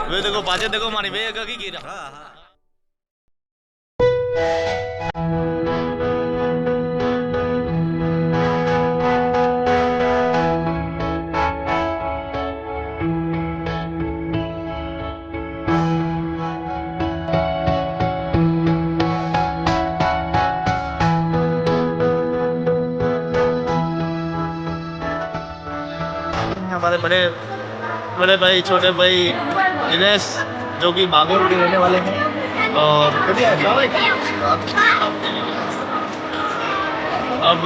वे देखो पाचे देखो मानी वे की कीरा हमारे बड़े बड़े भाई छोटे भाई दिनेश जो कि बागोर के रहने वाले हैं और अब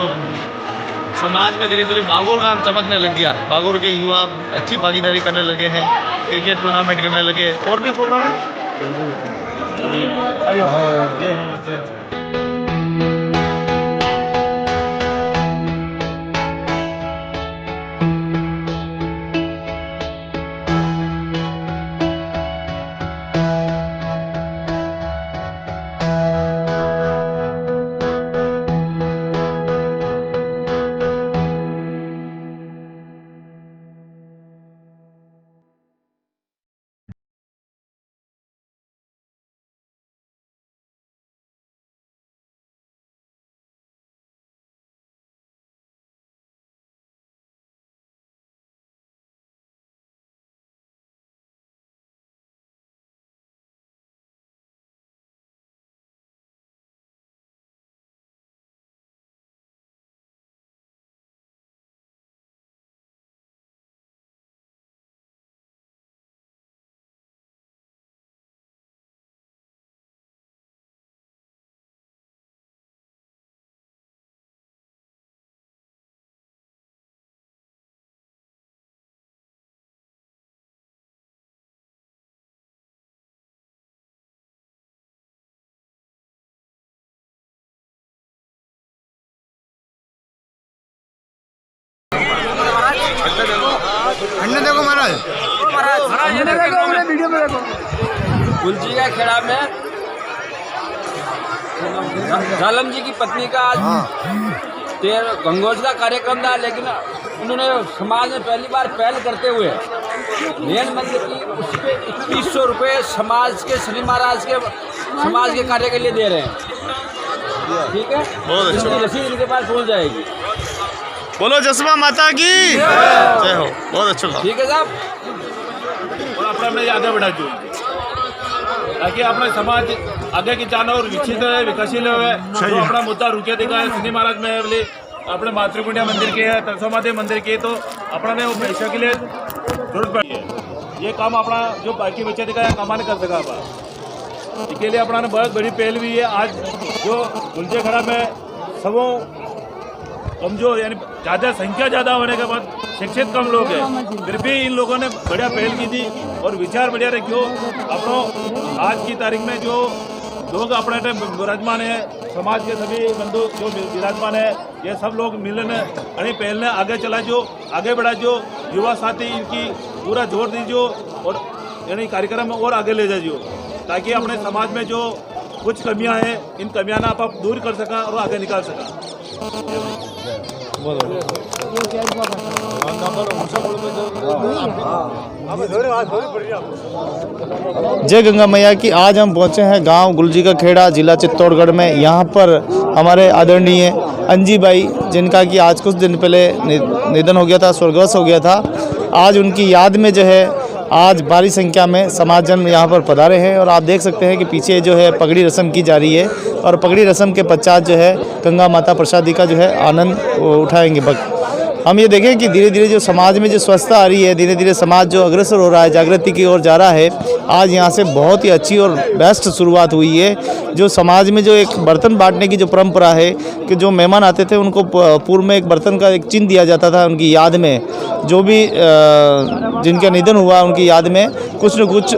समाज में धीरे धीरे बागोर का चमकने लग गया। बागोर के युवा अच्छी भागीदारी करने लगे हैं, क्रिकेट टूर्नामेंट करने लगे और भी प्रोग्राम देखो महाराज वीडियो में देखो गुलजी का खेड़ा में जालम जी की पत्नी का आज गंगोज का कार्यक्रम था, लेकिन उन्होंने समाज में पहली बार पहल करते हुए रेल मंदिर की उस पर 2100 रुपये समाज के शनि महाराज के समाज के कार्य के लिए दे रहे हैं। ठीक है, इनकी रसीद इनके पास पहुंच जाएगी। बोलो जसमा माता की जय हो। बहुत अच्छा। ठीक है साहब, और अपने आगे बढ़ा जो ताकि अपना समाज आगे की जाना और विकसित है, विकसित हुए तो अपना मुद्दा रुके देखा है। शनि महाराज में बोले अपने मातृकुंडिया मंदिर के है, तरसोमादेव मंदिर के, तो अपना ने वो पैसा के लिए जरूरत पड़ी है। ये काम अपना जो बाकी बच्चे दिखा है कमाने कर सका अपना, इसके लिए अपना ने बहुत बड़ी पहल भी है। आज जो गुलजे खड़ा में सबों कमजोर यानी ज़्यादा संख्या ज़्यादा होने के बाद शिक्षित कम लोग हैं, फिर भी इन लोगों ने बढ़िया पहल की थी और विचार बढ़िया रखियो। अपनों आज की तारीख में जो लोग अपने टाइम विराजमान है, समाज के सभी बंधु जो विराजमान है, ये सब लोग मिलने अभी पहल ने आगे चला जो आगे बढ़ा जो युवा साथी इनकी पूरा जोर दीजिए और यानी कार्यक्रम में और आगे ले जाइए ताकि अपने समाज में जो कुछ कमियां हैं इन कमियां ना आप दूर कर सका और आगे निकाल सका। जय गंगा मैया की। आज हम पहुंचे हैं गांव गुलजी का खेड़ा, जिला चित्तौड़गढ़ में। यहां पर हमारे आदरणीय अंजी बाई, जिनका कि आज कुछ दिन पहले निधन हो गया था, स्वर्गवास हो गया था, आज उनकी याद में जो है आज भारी संख्या में समाजजन यहाँ पर पधारे हैं। और आप देख सकते हैं कि पीछे जो है पगड़ी रस्म की जा रही है और पगड़ी रस्म के पश्चात जो है गंगा माता प्रसादी का जो है आनंद उठाएंगे भक्त। हम ये देखें कि धीरे धीरे जो समाज में जो स्वच्छता आ रही है, धीरे धीरे समाज जो अग्रसर हो रहा है, जागृति की ओर जा रहा है। आज यहाँ से बहुत ही अच्छी और बेस्ट शुरुआत हुई है। जो समाज में जो एक बर्तन बांटने की जो परंपरा है कि जो मेहमान आते थे उनको पूर्व में एक बर्तन का एक चिन्ह दिया जाता था उनकी याद में, जो भी जिनका निधन हुआ उनकी याद में कुछ न कुछ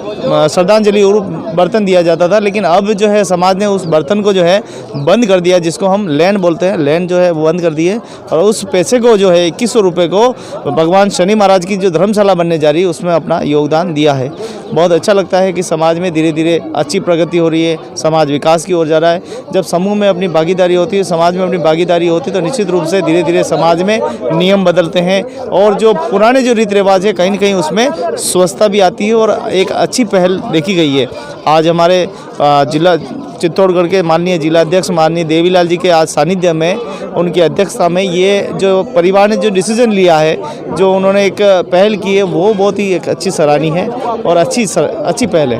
श्रद्धांजलि और बर्तन दिया जाता था। लेकिन अब जो है समाज ने उस बर्तन को जो है बंद कर दिया, जिसको हम लैंड बोलते हैं, लैंड जो है वो बंद कर दिए और उस पैसे को जो है 2100 रुपये को भगवान शनि महाराज की जो धर्मशाला बनने जा रही है उसमें अपना योगदान दिया है। बहुत अच्छा लगता है कि समाज में धीरे धीरे अच्छी प्रगति हो रही है, समाज विकास की ओर जा रहा है। जब समूह में अपनी भागीदारी होती है, समाज में अपनी भागीदारी होती है, तो निश्चित रूप से धीरे धीरे समाज में नियम बदलते हैं और जो पुराने जो रीति रिवाज है कहीं न कहीं उसमें स्वस्थता भी आती है और एक अच्छी पहल देखी गई है। आज हमारे जिला चित्तौड़गढ़ के माननीय जिलाध्यक्ष माननीय देवीलाल जी के आज सानिध्य में, उनकी अध्यक्षता में ये जो परिवार ने जो डिसीजन लिया है, जो उन्होंने एक पहल की है, वो बहुत ही एक अच्छी सराहनीय है और अच्छी पहल है।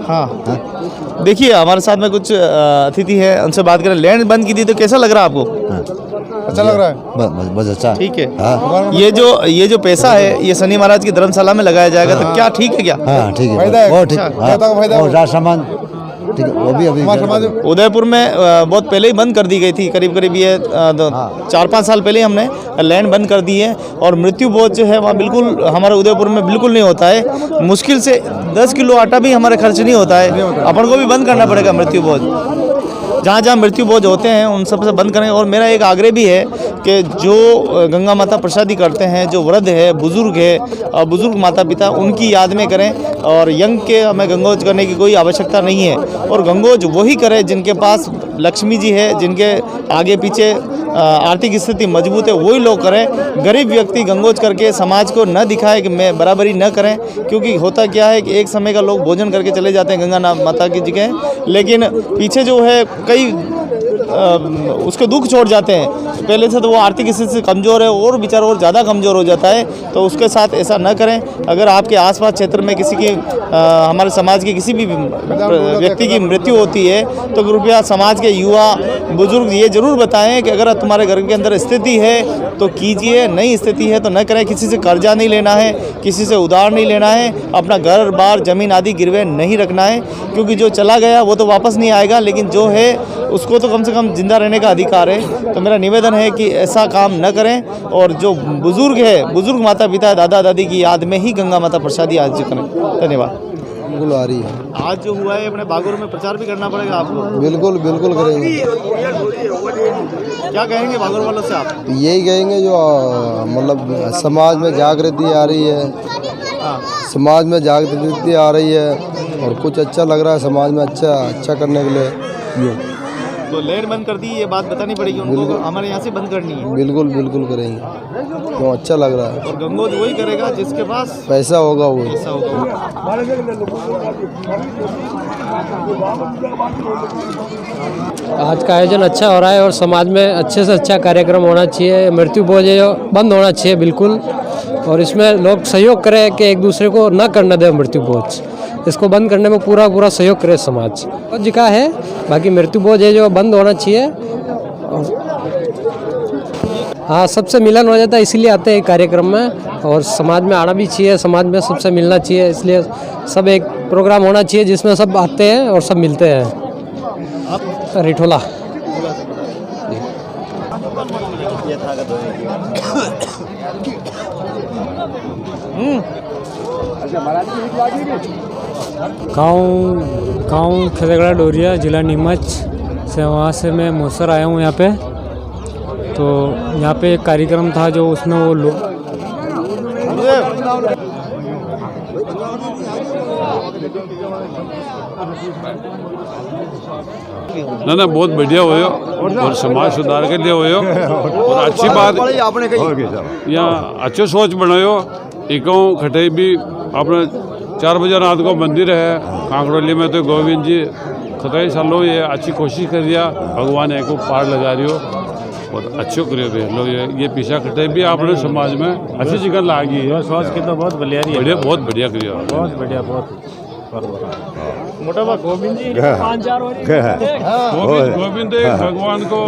हाँ, देखिए हमारे साथ में कुछ अतिथि हैं, उनसे बात करें। लैंड बंद की थी तो कैसा लग रहा है आपको? अच्छा लग रहा है, बस अच्छा, ठीक है। हाँ। ये जो पैसा है ये शनि महाराज की धर्मशाला में लगाया जाएगा। हाँ। तो क्या ठीक है क्या? हाँ ठीक है, बहुत ठीक है। सामान ठीक है, वो भी अभी उदयपुर में बहुत पहले ही बंद कर दी गई थी, करीब ये 4-5 साल पहले ही हमने लैंड बंद कर दी है। और मृत्यु भोज जो है वहाँ बिल्कुल हमारे उदयपुर में बिल्कुल नहीं होता है। मुश्किल से 10 किलो आटा भी हमारे खर्च नहीं होता है, अपन को भी बंद करना पड़ेगा मृत्यु भोज। जहाँ जहाँ मृत्यु भोज होते हैं उन सब से बंद करें। और मेरा एक आग्रह भी है कि जो गंगा माता प्रसादी करते हैं, जो वृद्ध है, बुजुर्ग है और बुजुर्ग माता पिता, उनकी याद में करें। और यंग के हमें गंगोज करने की कोई आवश्यकता नहीं है। और गंगोज वही करें जिनके पास लक्ष्मी जी है, जिनके आगे पीछे आर्थिक स्थिति मजबूत है, वही लोग करें। गरीब व्यक्ति गंगोज करके समाज को न दिखाए कि मैं बराबरी न करें, क्योंकि होता क्या है कि एक समय का लोग भोजन करके चले जाते हैं गंगा माता की जगह, लेकिन पीछे जो है कई उसके दुख छोड़ जाते हैं। पहले से तो वो आर्थिक स्थिति से कमज़ोर है और बेचारा और ज़्यादा कमज़ोर हो जाता है, तो उसके साथ ऐसा न करें। अगर आपके आसपास क्षेत्र में किसी की हमारे समाज के किसी भी व्यक्ति की मृत्यु होती है तो कृपया समाज के युवा बुजुर्ग ये ज़रूर बताएं कि अगर तुम्हारे घर के अंदर स्थिति है तो कीजिए, नई स्थिति है तो न करें। किसी से कर्जा नहीं लेना है, किसी से उधार नहीं लेना है, अपना घर बार ज़मीन आदि गिरवे नहीं रखना है, क्योंकि जो चला गया वो तो वापस नहीं आएगा, लेकिन जो है उसको तो कम से कम जिंदा रहने का अधिकार है। तो मेरा निवेदन है कि ऐसा काम न करें। और जो बुजुर्ग है, बुजुर्ग माता पिता दादा दादी की याद में ही गंगा माता प्रसादी आज करें। धन्यवाद। बिल्कुल आ रही है। आज जो हुआ है अपने बागोर में प्रचार भी करना पड़ेगा आपको। बिल्कुल बिल्कुल करेंगे। क्या कहेंगे बागोर वालों से आप? यही कहेंगे जो मतलब समाज में जागृति आ रही है, समाज में जागृति आ रही है और कुछ अच्छा लग रहा है समाज में, अच्छा करने के लिए। तो लैंड बंद कर दी, ये बात बतानी पड़ेगी उनको, हमारे यहाँ से बंद करनी है। बिल्कुल बिल्कुल करेंगे, तो अच्छा लग रहा है। और गंगोज वही करेगा जिसके पास पैसा होगा, वो पैसा होगा। आज का आयोजन अच्छा हो रहा है और समाज में अच्छे से अच्छा कार्यक्रम होना चाहिए। मृत्यु भोज बंद होना चाहिए बिल्कुल, और इसमें लोग सहयोग करें कि एक दूसरे को न करने दें मृत्यु भोज। इसको बंद करने में पूरा सहयोग करे समाज जी का है। बाकी मृत्यु भोज है जो बंद होना चाहिए। हाँ, सबसे मिलन हो जाता है, इसीलिए आते हैं कार्यक्रम में, और समाज में आना भी चाहिए, समाज में सबसे मिलना चाहिए, इसलिए सब एक प्रोग्राम होना चाहिए जिसमें सब आते हैं और सब मिलते हैं। रिठोला। गाँव खेतगड़ा डोरिया, जिला नीमच से, वहाँ से मैं मौसर आया हूँ यहाँ पे। तो यहाँ पे एक कार्यक्रम था जो उसमें वो लोग ना बहुत बढ़िया हुए और समाज सुधार के लिए हुए और अच्छी बात यहाँ अच्छे सोच बनायो। इकाऊ खटे भी अपने 4 बजे रात को मंदिर है कांकरोली में, तो गोविंद जी खतई सालों ये अच्छी कोशिश कर दिया, भगवान एक को पार लगा रही हो और अच्छे करियो लोग। ये पीछा खटे भी आपने समाज में अच्छी जगह लागी है। सोच के तो बहुत बढ़िया बहुत बढ़िया करियो, बहुत बढ़िया, बहुत मोटा बात गोविंद जी गोविंद भगवान को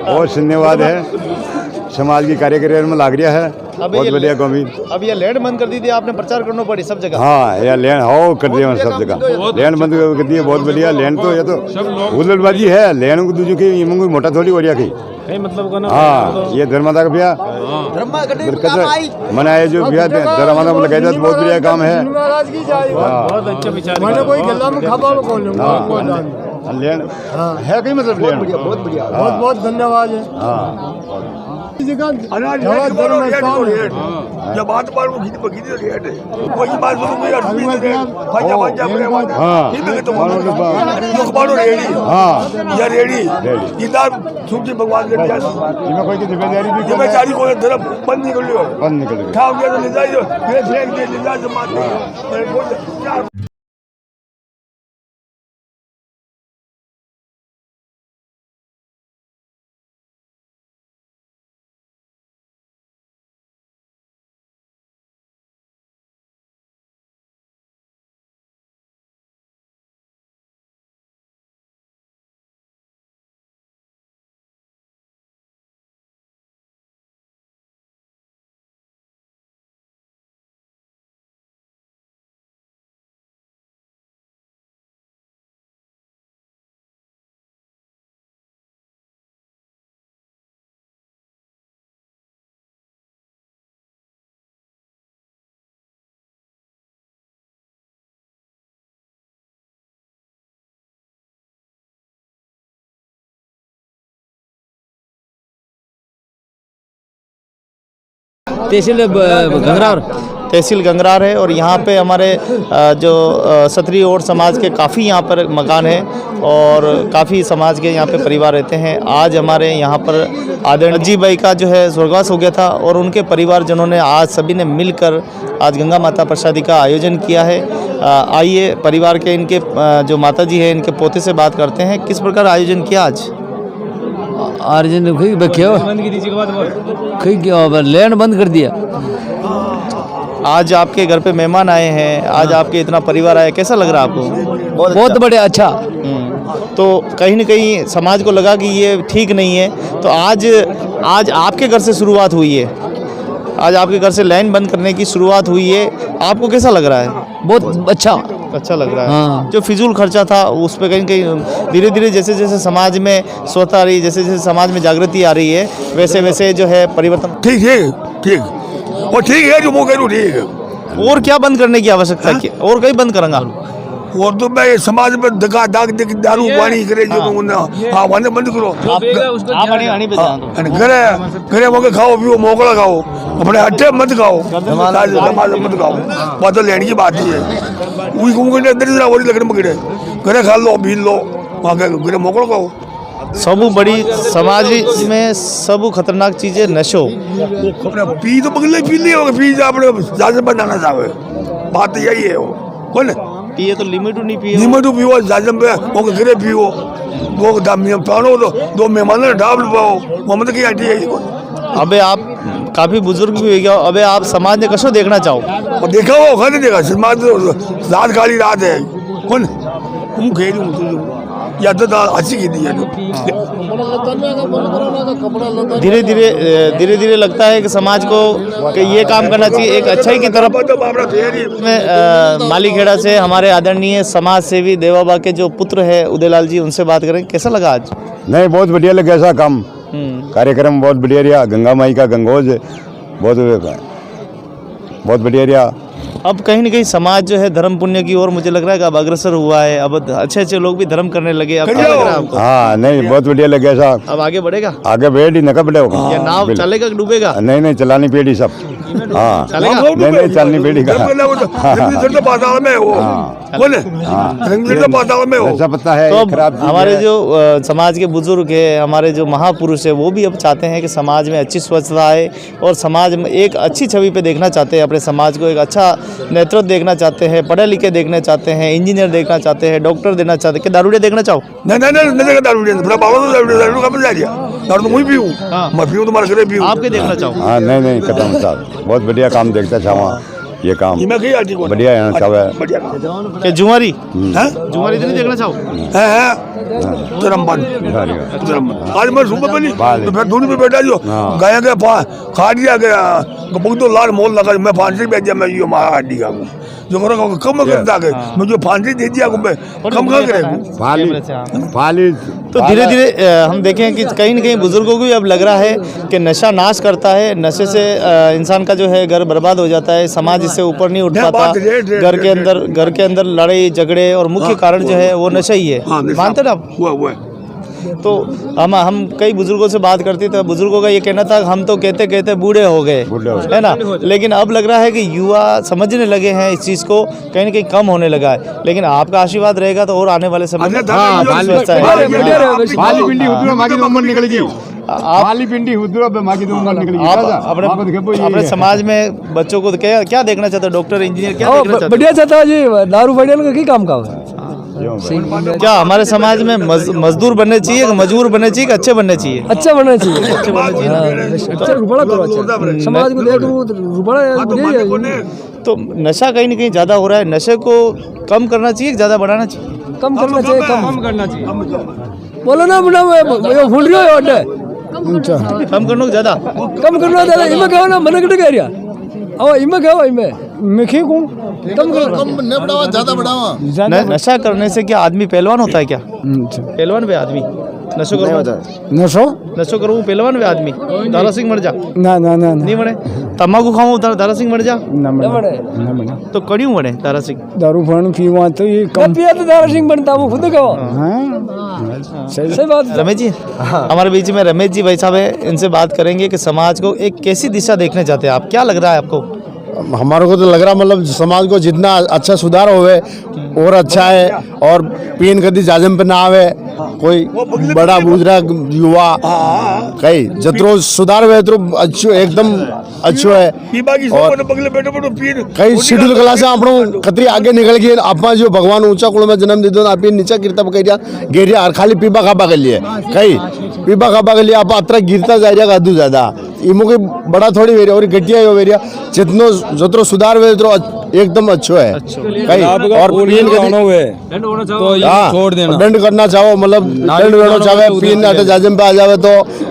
बहुत धन्यवाद है समाज की कार्यक्रम में लाग रहा है। बहुत बढ़िया गोविंद। अब ये लैंड बंद कर दी थी आपने, प्रचार करना पड़ी सब जगह। हाँ यार लैंड हो कर दिया सब जगह, लैंड बंद कर दिया। बहुत बढ़िया लैंड तो ये तो हुल्लड़बाजी है। लैंड को दूसरे की मोटा थोड़ी हो रहा की मतलब। हाँ ये धर्मादा का ब्याह मनाए जो ब्याह धर्मादा में लगाया तो बहुत बढ़िया काम है। लैंड है कहीं मतलब लैंड बहुत बढ़िया, बहुत बहुत धन्यवाद। जब बात पर वो कोई बात रेडी इधर छुट्टी भगवान के कोई की जिम्मेदारी को तरफ बंद निकल लियो, बंद निकल लियो खाओ के ले जाइयो फिर फेंक दे ले जा मार। तहसील गंगरार, तहसील गंगरार है और यहाँ पे हमारे जो क्षत्रिय और समाज के काफ़ी यहाँ पर मकान है और काफ़ी समाज के यहाँ पे परिवार रहते हैं। आज हमारे यहाँ पर आदरणीय अज्जी भाई का जो है स्वर्गवास हो गया था और उनके परिवारजनों ने आज सभी ने मिलकर आज गंगा माता प्रसादी का आयोजन किया है। आइए परिवार के इनके जो माता जी है इनके पोते से बात करते हैं, किस प्रकार आयोजन किया आज। आयोजन लैंड बंद कर दिया। आज आपके घर पे मेहमान आए हैं, आज आपके इतना परिवार आया, कैसा लग रहा है आपको। बहुत बढ़िया, अच्छा। तो कहीं न कहीं समाज को लगा कि ये ठीक नहीं है, तो आज आपके घर से शुरुआत हुई है, आज आपके घर से लाइन बंद करने की शुरुआत हुई है, आपको कैसा लग रहा है। बहुत अच्छा लग रहा है। हाँ। जो फिजूल खर्चा था उस पर कहीं कहीं धीरे धीरे जैसे जैसे समाज में स्वतः आ रही, जैसे जैसे समाज में जागृति आ रही है वैसे वैसे जो है परिवर्तन ठीक और ठीक है जो वो कह रहा ठीक है। और क्या बंद करने की आवश्यकता है, और कहीं बंद करूंगा और तो मैं समाज में धक्का दाग दे दारू पानी करे जो हाँ वाने बंद करो। घरे होके खाओ पियो मोकला खाओ, अपने अड्डे मत खाओ, समाज मत खाओ। बात तो लेने की बात ही है। घरे खा लो पी लो, वहाँ घरे मोकला खाओ। सबू बड़ी समाज में सबू खतरनाक चीज है नशो। पी तो बगले पी लियो, पी अपने ज्यादा बनाना चाहे, बात यही है। कौन पिए तो लिमिट नहीं पिए, लिमिट पियो जाजम पे वो घरे पियो, वो पानो दो मेहमान ढाब पाओ, वो मतलब की आटी है। अबे आप काफी बुजुर्ग भी हो गया, अबे आप समाज ने कसो देखना चाहो और देखा वो घर देखा समाज रात काली रात है। कौन तुम खेल या तो अच्छी की दी है। धीरे धीरे लगता है कि समाज को कि ये काम करना चाहिए एक अच्छाई की तरफ में। मालीखेड़ा से हमारे आदरणीय समाज सेवी देवाबा के जो पुत्र है उदयलाल जी, उनसे बात करें, कैसा लगा आज। नहीं बहुत बढ़िया लगा ऐसा काम, कार्यक्रम बहुत बढ़िया रहा। गंगा माई का गंगोज बहुत बढ़िया रहा। अब कहीं न कहीं समाज जो है धर्म पुण्य की ओर मुझे लग रहा है कि अब अग्रसर हुआ है, अब अच्छे लोग भी धर्म करने लगे। अब क्या लग रहा है आपको। हाँ नहीं बहुत बढ़िया लगा साहब। अब आगे बढ़ेगा, आगे बैठ ही नका बढ़े होगा। या नाव चलेगा डूबेगा। नहीं चलानी पेड़ी सब। हाँ चलेगा, नहीं चलनी पेड़ी का पाताल में वो पता है। तो हमारे जो समाज के बुजुर्ग है, हमारे जो महापुरुष है, वो भी अब चाहते हैं कि समाज में अच्छी स्वच्छता आए और समाज में एक अच्छी छवि पे देखना चाहते हैं, अपने समाज को एक अच्छा नेतृत्व देखना चाहते हैं, पढ़े लिखे देखना चाहते हैं, इंजीनियर देखना चाहते हैं, डॉक्टर देना चाहते हैं। कि दारूड़े देखना चाहो। नहीं आपके देखना चाहो। हाँ नहीं कदम साहब बहुत बढ़िया काम देखता था ये काम बढ़िया है। जुआरी तो नहीं देखना चाहो। धर्म बन आज मैं सुबह बनी तो फिर दूरी पे बैठा जो गया गया खा दिया गया तो लाल मोल लगा मैं फांसी बेच दिया मैं ये मारा हड्डी का जो करो कम करता है मुझे फांसी दे दिया मैं कम कर फाली तो धीरे धीरे हम देखें कि कहीं न कहीं बुजुर्गों को भी अब लग रहा है कि नशा नाश करता है, नशे से इंसान का जो है घर बर्बाद हो जाता है, समाज इससे ऊपर नहीं उठ पाता, घर के अंदर लड़ाई झगड़े और मुख्य कारण जो है वो नशा ही है। मानते ना आप? हुआ तो हम कई बुजुर्गों से बात करते थे, बुजुर्गों का ये कहना था हम तो कहते कहते बूढ़े हो गए, है ना, लेकिन अब लग रहा है कि युवा समझने लगे हैं इस चीज़ को, कहीं ना कहीं कम होने लगा है। लेकिन आपका आशीर्वाद रहेगा तो और आने वाले समय में अपने समाज में बच्चों को क्या देखना चाहते हो? डॉक्टर, इंजीनियर क्या देखना चाहते हो? बढ़िया चाहता जी, दारू बढ़िया की काम का क्या हमारे समाज में मजदूर बनने चाहिए, मजबूर बनने चाहिए, अच्छे बनने चाहिए? अच्छा बनना चाहिए, अच्छा रुपड़ा करो, अच्छा समाज को देख रुपड़ा। तो नशा कहीं ना कहीं ज़्यादा हो रहा है, नशे को कम करना चाहिए, ज़्यादा बढ़ाना चाहिए? कम करना चाहिए, कम करना चाहिए। बोलो ना भूल रही हो कम करना ज़्यादा, कम करना ज़्यादा इमें कहो ना, मन कट गया आओ इमें कहो, इमें मैं को कम करो, ज़्यादा बढ़ावा। नशा करने से क्या आदमी पहलवान होता है? क्या पहलवान वे आदमी नशो करो, नशो करो पहलवान वे आदमी दारा सिंह मर जा ना नहीं बने, तम्बाकू खाऊं दारा सिंह मर जा तो कड़ियों बने दारा सिंह? दारू फण पीवा तो ये कम पिया तो दारा सिंह बनता, वो खुद कहो। सही बात। रमेश जी हमारे बीच में रमेश जी भाई साहब है, इनसे बात करेंगे कि समाज को एक कैसी दिशा देखने चाहते हैं आप? क्या लग रहा है आपको? हमारे को तो लग रहा मतलब समाज को जितना अच्छा सुधार होवे और अच्छा है, और पीन कदी जाजम पे ना आवे, कोई बड़ा बुजुर्ग युवा कई जत्रो सुधार हुए तो अच्छो एकदम अच्छो है। और कई शेड्यूल क्लास आपनो खतरी आगे निकल गए, आप जो भगवान ऊंचा कुल में जन्म दे दो आप नीचा गिरता गेरिया और खाली पीबा खाबा के लिए कई पीबा खाबा के लिए आप अत्र गिरता जा रहा हद ज्यादा इमो के बड़ा थोड़ी वेरिया और गटिया हो वेरिया जितनो जत्रो सुधार हुए तो एकदम अच्छो है कई। और पीन छोड़ देना, दंड करना चाहो मतलब दंड देना चाहे, पीन जाजम पे आ जावे तो।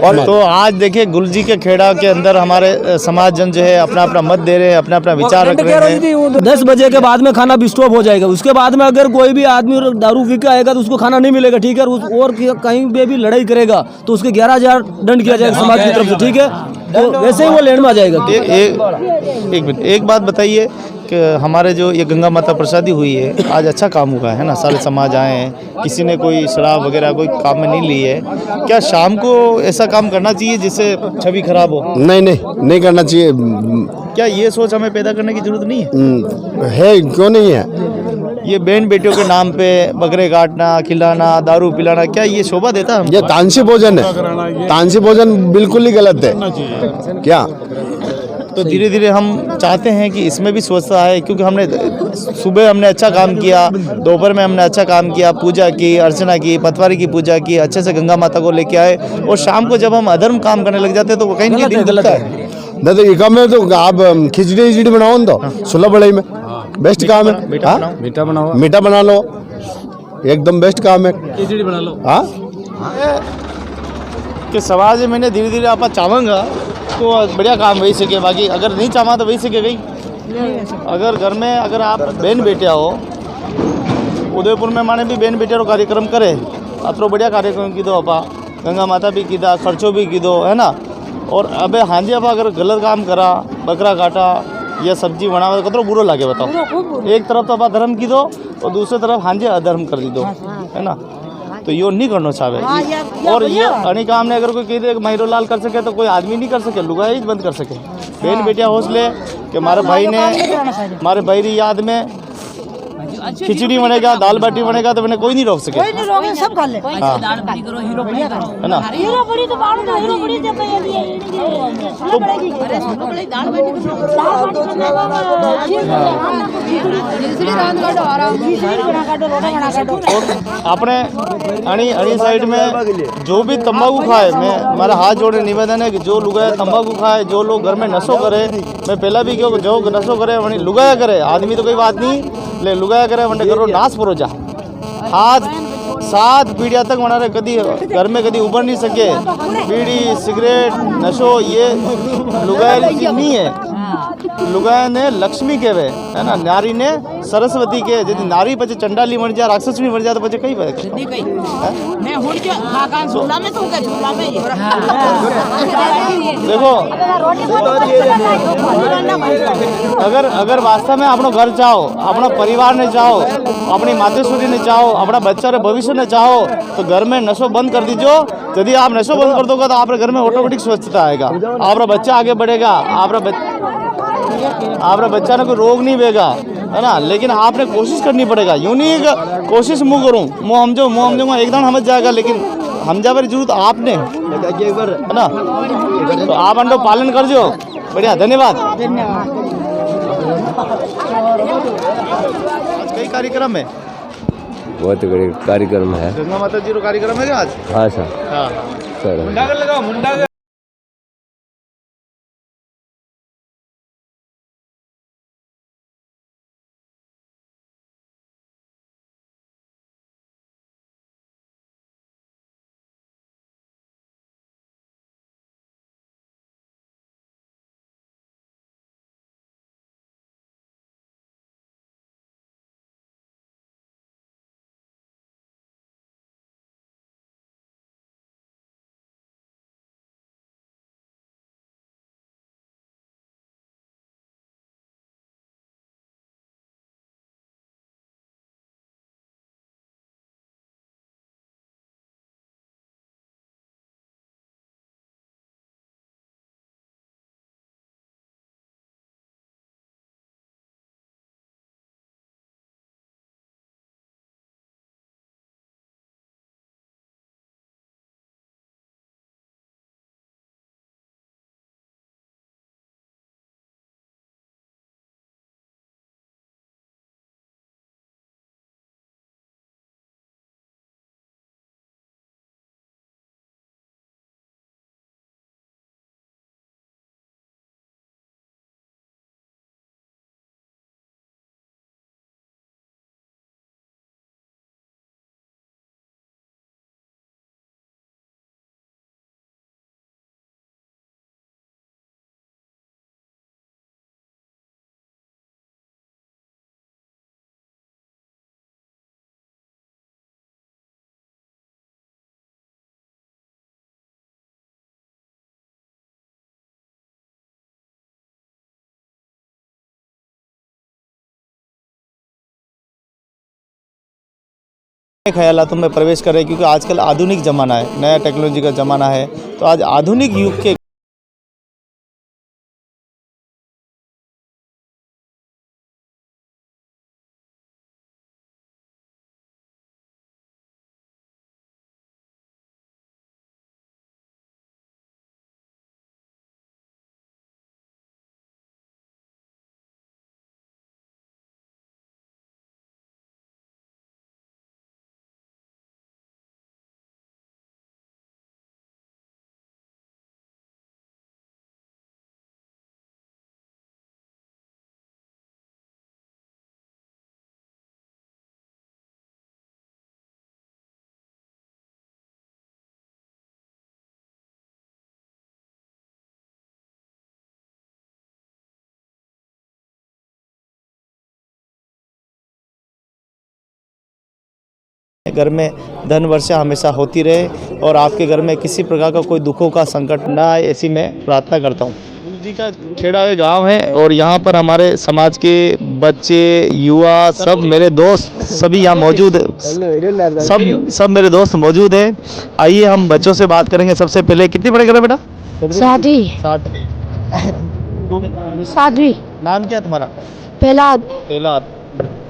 और तो आज देखिए गुलजी के खेड़ा के अंदर हमारे समाज जन जो है अपना अपना मत दे रहे हैं, अपना अपना विचार रख रहे हैं। 10 बजे के बाद में खाना स्टॉप हो जाएगा, उसके बाद में अगर कोई भी आदमी दारू पी के आएगा तो उसको खाना नहीं मिलेगा, ठीक है। और कहीं पे भी लड़ाई करेगा तो उसके 11,000 दंड किया जाएगा समाज की तरफ से, ठीक है। तो वैसे ही वो लेन में आ जाएगा। एक मिनट, एक बात बताइए कि हमारे जो ये गंगा माता प्रसादी हुई है आज अच्छा काम हुआ है ना, सारे समाज आए हैं, किसी ने कोई शराब वगैरह कोई काम में नहीं ली है, क्या शाम को ऐसा काम करना चाहिए जिससे छवि खराब हो? नहीं करना चाहिए। क्या ये सोच हमें पैदा करने की जरूरत नहीं है? क्यों नहीं है? ये बहन बेटियों के नाम पे बकरे काटना, खिलाना, दारू पिलाना, क्या ये शोभा देता है? ये तानसी भोजन है, तानसी भोजन बिल्कुल ही गलत है क्या। तो धीरे धीरे हम चाहते हैं कि इसमें भी सोचता है, क्योंकि हमने सुबह हमने अच्छा काम किया, दोपहर में हमने अच्छा काम किया, पूजा की, अर्चना की, पतवारी की पूजा की, अच्छे से गंगा माता को लेके आए, और शाम को जब हम अधर्म काम करने लग जाते हैं तो कहीं ना कहीं गलत है। दादा ये काम है तो आप खिचड़ी बनाओ तो 16 बड़ाई में बेस्ट काम है, मीठा बना लो, एकदम बेस्ट काम है, खिचड़ी बना लो। हाँ कि समाज में मैंने धीरे धीरे आप चाहूँगा तो बढ़िया काम वही सके, बाकी अगर नहीं चाहा तो वही सके गई। अगर घर में अगर आप बहन बेटिया हो, उदयपुर में माने भी बहन बेटिया कार्यक्रम करे, अतरो बढ़िया कार्यक्रम की दो अपा, गंगा माता भी की दा, खर्चो भी की दो, है ना। और अबे हांजी अपा अगर गलत काम करा, बकरा काटा या सब्जी बनावा तो कतरो बुरो लागे बताओ। एक तरफ तो अपा धर्म की दो और दूसरी तरफ हांजी अधर्म कर दी दो, है ना। तो यो नहीं करना चाहे। और ये अणी काम ने अगर कोई कह दे महिरो लाल कर सके तो कोई आदमी नहीं कर सके, लुगाई ही बंद कर सके। बहन बेटिया हौसले कि हमारे भाई ने हमारे भाई की याद में खिचड़ी बनेगा, दाल बाटी बनेगा तो मैंने कोई नहीं रोक सके, सब खा ले। दाल बाटी करो, हीरो बड़ी करो, है ना। हीरो बड़ी तो बाड़ू ना, हीरो बड़ी तो मैं ये तो बड़ी दाल बाटी अपने अणी साइड में जो भी तंबाकू खाए, मैं हमारा हाथ जोड़े निवेदन है कि जो लुगाया तंबाकू खाए, जो लोग घर में नशो करे, मैं पहला भी क्यों जो नशो करे वही लुगाया करे, आदमी तो कोई बात नहीं, ले लुगाया करे वंडे करो नाश परो जा। हाथ 7 पीढ़ियां तक हमारे कभी घर में कभी उभर नहीं सके। बीड़ी सिगरेट नशो ये लुगाई नहीं है। लुगाई ने लक्ष्मी के वे है ना, नारी ने सरस्वती के। यदि नारी पचे चंडाली बन जाए राक्षस भी बन जाए तो पचे कई बात देखो अगर वास्तव में अपनो घर चाहो, अपना परिवार ने चाहो, अपनी मातेश्वरी ने चाहो, अपना बच्चा रे भविष्य ने चाहो तो घर में नशो बंद कर दीजिए। यदि आप नशो बंद कर दोगे तो आपके घर में ऑटोमेटिक स्वच्छता आएगा, आपका बच्चा आगे बढ़ेगा, आपका बच्चा ने कोई रोग नहीं बेगा है ना। लेकिन आपने कोशिश करनी पड़ेगा। यूँ नहीं कोशिश मुँह करूँ मुँह हम जाऊँगा एकदम समझ जाएगा, लेकिन हम जा जरूरत आपने है ना। तो आप अंडो पालन कर जो। बढ़िया, धन्यवाद। आज कई कार्यक्रम है, बहुत बड़े कार्यक्रम है। गंगा माता जी रो कार्यक्रम है आज। हाँ सर, हाँ सर ख्यालातों में प्रवेश कर रहे हैं, क्योंकि आजकल आधुनिक ज़माना है, नया टेक्नोलॉजी का ज़माना है। तो आज आधुनिक युग के घर में धन वर्षा हमेशा होती रहे और आपके घर में किसी प्रकार का कोई दुखों का संकट ना आए, ऐसी मैं प्रार्थना करता हूँ। गुलजी का खेड़ा गांव है और यहाँ पर हमारे समाज के बच्चे युवा सब मेरे दोस्त सभी यहाँ मौजूद है। सब मेरे दोस्त मौजूद हैं। आइए हम बच्चों से बात करेंगे। सबसे पहले कितने पढ़े कर बेटा? 7वीं। नाम क्या तुम्हारा? प्रहलाद।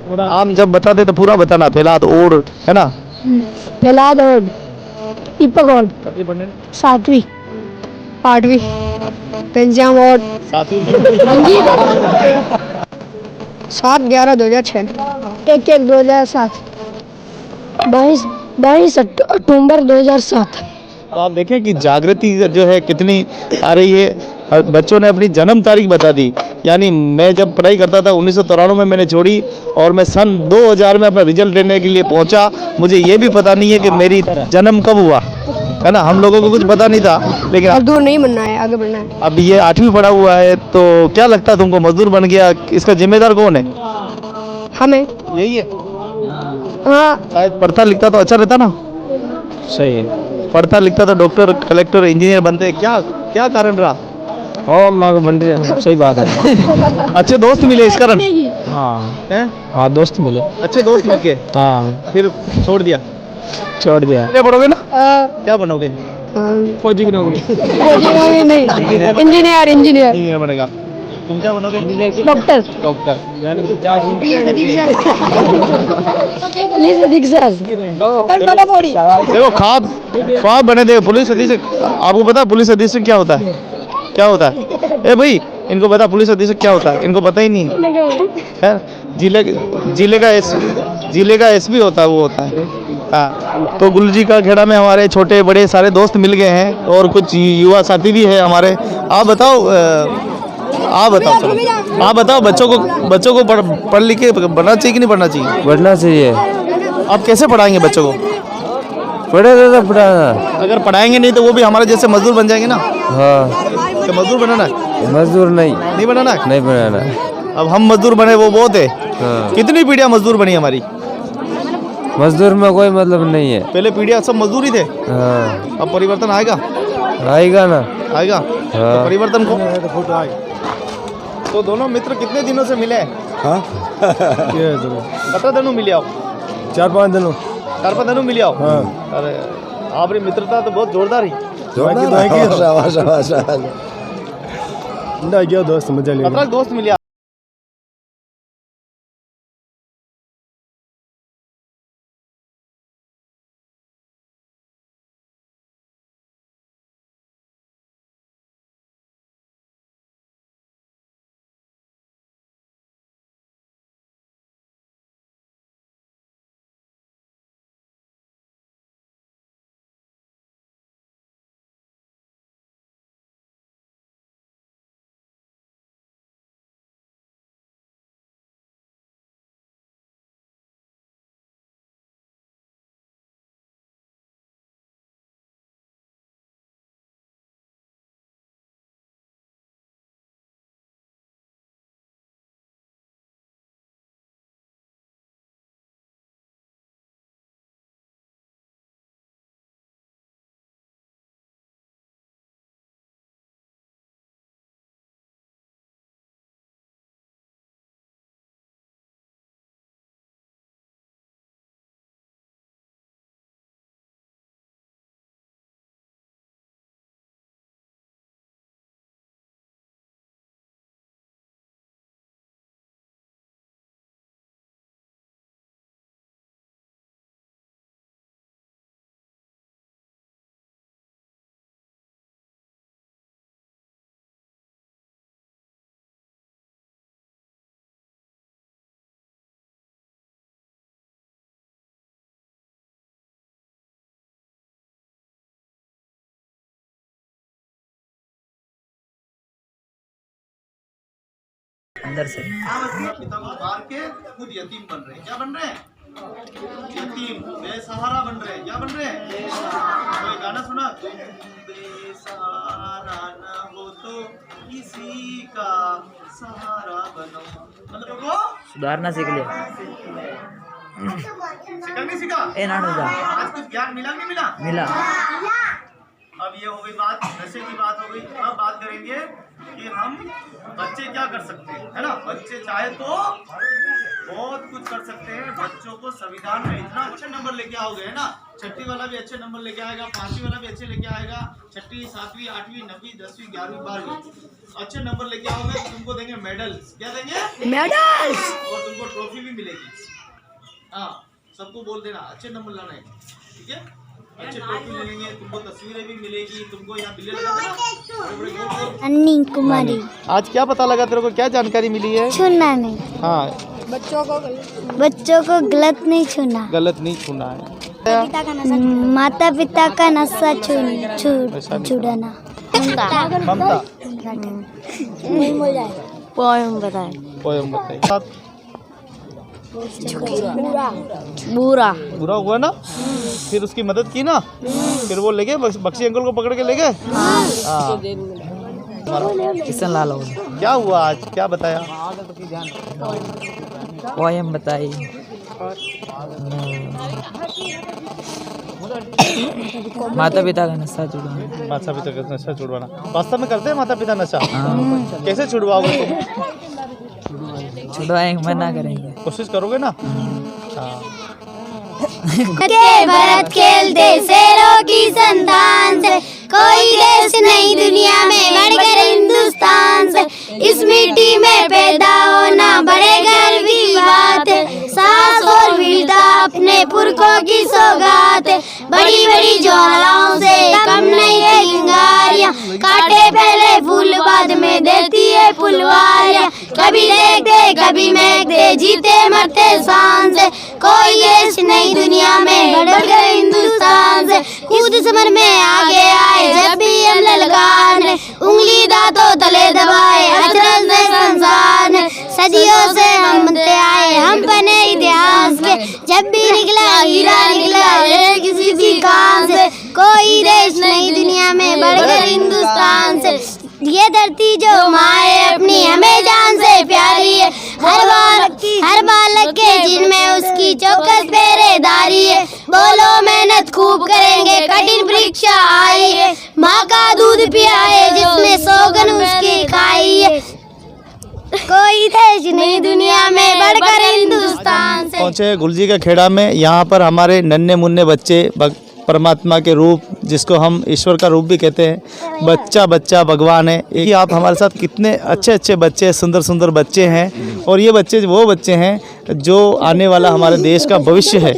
आम जब बताते तो पूरा बताना। प्रहलाद और है ना? प्रहलाद और दीपक और 7वीं 8वीं पंजाब और 7/11/2006 1/1/2007 22 अक्टूबर 2007। तो आप देखें कि जागृति जो है कितनी आ रही है। बच्चों ने अपनी जन्म तारीख बता दी। यानी मैं जब पढ़ाई करता था 1993 में मैंने छोड़ी और मैं सन 2000 में अपना रिजल्ट लेने के लिए पहुंचा। मुझे ये भी पता नहीं है कि मेरी जन्म कब हुआ, है ना। हम लोगों को कुछ पता नहीं था, लेकिन अब दूर नहीं बनना है, आगे बढ़ना है। अब ये 8वीं पढ़ा हुआ है, तो क्या लगता है तुमको, मजदूर बन गया, इसका जिम्मेदार कौन है? हमें यही है। हाँ शायद पढ़ता लिखता तो अच्छा रहता ना। सही है। पढ़ता लिखता तो डॉक्टर, कलेक्टर, इंजीनियर बनते। क्या क्या कारण रहा? बन रही है, सही बात है। अच्छे दोस्त मिले इस कारण? हाँ हैं? हाँ, दोस्त मिले। अच्छे दोस्त मिल के हाँ, फिर छोड़ दिया? छोड़ दिया। क्या पढ़ोगे ना? क्या बनोगे? फौजी की नौकरी। नहीं, इंजीनियर इंजीनियर बनेगा। तुम क्या बनोगे? Doctor doctor. देखो ख्वाब बने थे पुलिस अधीक्षक। आपको पता पुलिस अधीक्षक क्या होता है? क्या होता है? ए भाई, इनको पता पुलिस अधीक्षक क्या होता है? इनको पता ही नहीं है। जिले का एसपी होता है, वो होता है। हाँ, तो गुलजी का खेड़ा में हमारे छोटे बड़े सारे दोस्त मिल गए हैं और कुछ युवा साथी भी है हमारे। आप बताओ चलो आप बताओ, बच्चों को पढ़ लिख के पढ़ना चाहिए कि नहीं पढ़ना चाहिए? बढ़ना चाहिए। आप कैसे पढ़ाएंगे बच्चों को? पढ़ेगा तो पढ़ाना। अगर पढ़ाएंगे नहीं तो वो भी हमारे जैसे मजदूर बन जाएंगे ना। हाँ, तो मजदूर बनाना है? मजदूर नहीं बनाना है? नहीं बनाना। अब हम मजदूर बने वो बहुत है। हाँ। कितनी पीढ़ियां मजदूर बनी हमारी? मजदूर में कोई मतलब नहीं है। पहले पीढ़ियां सब मजदूर ही थे। हाँ, अब परिवर्तन आएगा? आएगा ना। आएगा। हाँ। तो परिवर्तन को तो दोनों मित्र कितने दिनों से मिले? हाँ कितना दिनों मिले आप? 4-5 दिनों। 4-5 दिनों मिले आप? हाँ। अरे आपकी मित्रता तो बहुत जोरदार ही। दोस्त मजा लिया। कितना दोस्त मिले? अंदर से पिता को मार के खुद यतीम बन रहे हैं। क्या बन रहे हैं? यतीम, बेसहारा बन रहे हैं। क्या बन रहे हैं? तो ये गाना सुना, तुम बेसहारा न हो तो किसी का सहारा बनो। मतलब वो सुधारना सीख लिया। सीखा नहीं सीखा? ए ना जा। आज कुछ ज्ञान मिला नहीं मिला? मिला। अब ये हो गई बात, नशे की बात हो गई। अब बात करेंगे कि हम बच्चे क्या कर सकते हैं, है ना। बच्चे चाहे तो बहुत कुछ कर सकते हैं। बच्चों को संविधान में इतना अच्छे नंबर लेके आओगे, है ना। छठी वाला भी अच्छे नंबर लेके आएगा, 5वीं वाला भी अच्छे लेके आएगा, 6ठी, 7वीं, 8वीं, 9वीं, 10वीं, 11वीं, 12वीं अच्छे नंबर लेके आओगे तो तुमको देंगे मेडल्स। क्या देंगे? मेडल्स। और तुमको ट्रॉफी भी मिलेगी। हाँ, सबको बोल देना अच्छे नंबर लाना है, ठीक है। अच्छे ट्रॉफी मिलेंगे, तुमको तस्वीरें भी मिलेगी, तुमको यहाँ बिल्ले लगा देना। अन्नी कुमारी। आज क्या पता लगा तेरे को, क्या जानकारी मिली है? छूना नहीं। हाँ, बच्चों को गलत नहीं छूना। गलत नहीं छूना है। माता पिता का नशा छुड़ाना। ममता पोएम बताए। पोएम बताइए। बुरा बुरा हुआ ना, फिर उसकी मदद की ना, फिर वो ले गए बख्शी अंकल को पकड़ के ले गए। हाँ। किशन लाल हो क्या हुआ आज, क्या बताया? पोएम बताई। माता पिता का नशा छुड़वाना। माता पिता का नशा छुड़वाना वास्तव में करते हैं माता पिता नशा? कैसे छुड़वाओगे तुम? छुड़वाएंगे, मना करेंगे। कोशिश करोगे ना? हाँ। के भरत खेलते शेरों की संतान से, कोई देश नहीं दुनिया में बढ़कर हिंदुस्तान से। इस मिट्टी में पैदा होना बड़े गर्व की बात है, साहस और वीरता अपने पुरखों की सौगात है। बड़ी बड़ी ज्वालाओं से कम नहीं है चिंगारियां, काटे पहले फूल बाद में देती है फुलवारियां। कभी देखते कभी महकते, जीते मरते शान से। कोई देश नहीं दुनिया में बढ़कर हिंदुस्तान से। खुद समर में आगे आए जब भी हम ललकार, उंगली दांतों तले दबाए अजरज ने संसार ने। सदियों से हम बनते आए, हम बने इतिहास के। जब भी निकला हीरा निकला किसी की कान से। कोई देश नहीं दुनिया में बढ़कर हिंदुस्तान से। ये धरती जो माए अपनी हमें जान से प्यारी है। हर बालक के जिनमें उसकी चौकस पहरेदारी है। बोलो मेहनत खूब करेंगे, कठिन परीक्षा आई है। माँ का दूध पिया है जिसने सौगन उसकी खाई है। कोई देश नहीं दुनिया में बढ़कर हिंदुस्तान से। पहुँचे गुलजी का खेड़ा में। यहाँ पर हमारे नन्हे मुन्ने बच्चे परमात्मा के रूप, जिसको हम ईश्वर का रूप भी कहते हैं, बच्चा बच्चा भगवान है। एक ही आप हमारे साथ कितने अच्छे अच्छे बच्चे, सुंदर सुंदर बच्चे हैं। और ये बच्चे वो बच्चे हैं जो आने वाला हमारे देश का भविष्य है।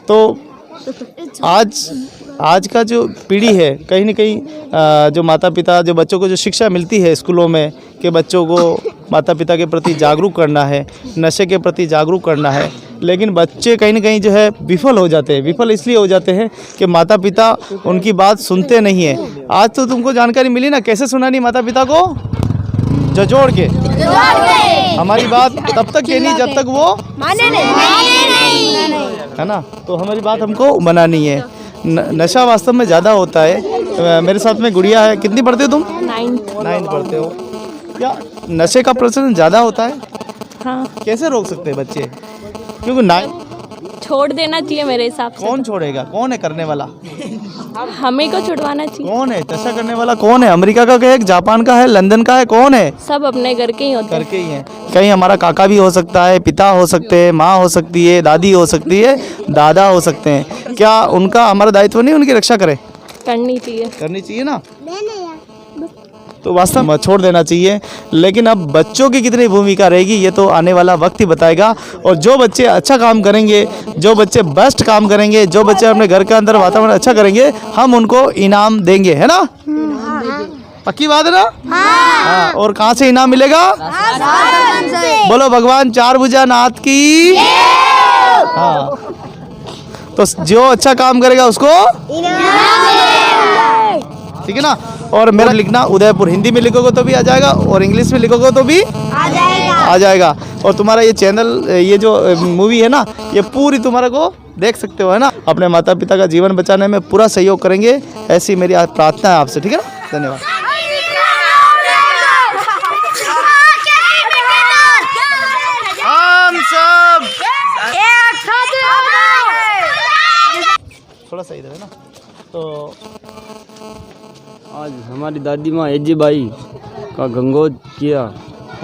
तो आज का जो पीढ़ी है, कहीं ना कहीं जो माता पिता, जो बच्चों को जो शिक्षा मिलती है स्कूलों में कि बच्चों को माता पिता के प्रति जागरूक करना है, नशे के प्रति जागरूक करना है, लेकिन बच्चे कहीं ना कहीं जो है विफल हो जाते हैं। विफल इसलिए हो जाते हैं कि माता पिता उनकी बात सुनते नहीं हैं। आज तो तुमको जानकारी मिली ना, कैसे सुनानी माता पिता को? जोड़ के हमारी बात तब तक कहनी जब तक वो माने नहीं, है ना। तो हमारी बात हमको मनानी है। नशा वास्तव में ज़्यादा होता है। मेरे साथ में गुड़िया है। कितनी पढ़ते हो तुम? 9th पढ़ते हो। क्या नशे का प्रचलन ज़्यादा होता है? हाँ। कैसे रोक सकते हैं बच्चे? क्योंकि 9 छोड़ देना चाहिए मेरे हिसाब से। कौन छोड़ेगा? कौन है करने वाला? हमें को छुड़वाना चाहिए। कौन है नशा करने वाला? कौन है? अमेरिका का है, जापान का है, लंदन का है, कौन है? सब अपने घर के ही होते हैं। करके ही हैं। कहीं हमारा काका भी हो सकता है, पिता हो सकते हैं, माँ हो सकती है, दादी हो सकती है, दादा हो सकते हैं। क्या उनका हमारा दायित्व नहीं उनकी रक्षा करे? करनी चाहिए। करनी चाहिए ना। तो वास्तव में छोड़ देना चाहिए। लेकिन अब बच्चों की कितनी भूमिका रहेगी ये तो आने वाला वक्त ही बताएगा। और जो बच्चे अच्छा काम करेंगे, जो बच्चे बेस्ट काम करेंगे, जो बच्चे अपने घर के अंदर वातावरण अच्छा करेंगे, हम उनको इनाम देंगे, है ना? पक्की बात है ना? हाँ। और कहाँ से इनाम मिलेगा? बोलो भगवान चार भुजा नाथ की। हाँ। तो जो अच्छा काम करेगा उसको ठीक है ना। और मेरा लिखना उदयपुर हिंदी में लिखोगे तो भी आ जाएगा और इंग्लिश में लिखोगे तो भी आ जाएगा। और तुम्हारा ये चैनल, ये जो मूवी है ना, ये पूरी तुम्हारा को देख सकते हो, है ना। अपने माता पिता का जीवन बचाने में पूरा सहयोग करेंगे, ऐसी मेरी प्रार्थना है आपसे। ठीक है ना। धन्यवाद। हम सब थोड़ा सही रहे ना। तो आज हमारी दादी माँ एजी बाई का गंगोज किया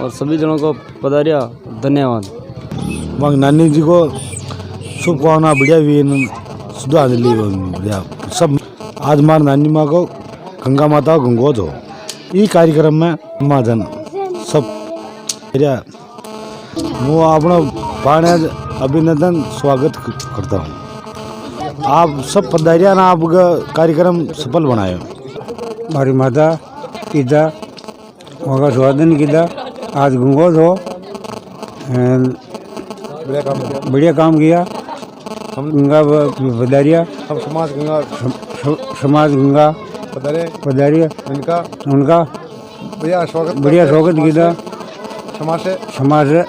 और सभी जनों को पधारिया। धन्यवाद। मग नानी जी को शुभकामना, बढ़िया भी सुधा दिली बढ़िया सब। आज मार नानी माँ को गंगा माता गंगोज हो। ये कार्यक्रम में माँ जन सब बढ़िया वो अपना पाने अभिनंदन स्वागत करता हूँ। आप सब पधारिया ना, आपका कार्यक्रम सफल बनाए। हमारी माता पिता वहाँ स्वागत किया। आज गंगोज हो, बढ़िया काम किया। हम गंगा पधारिया, हम समाज गंगा पधारे उनका बढ़िया स्वागत किया। समाज से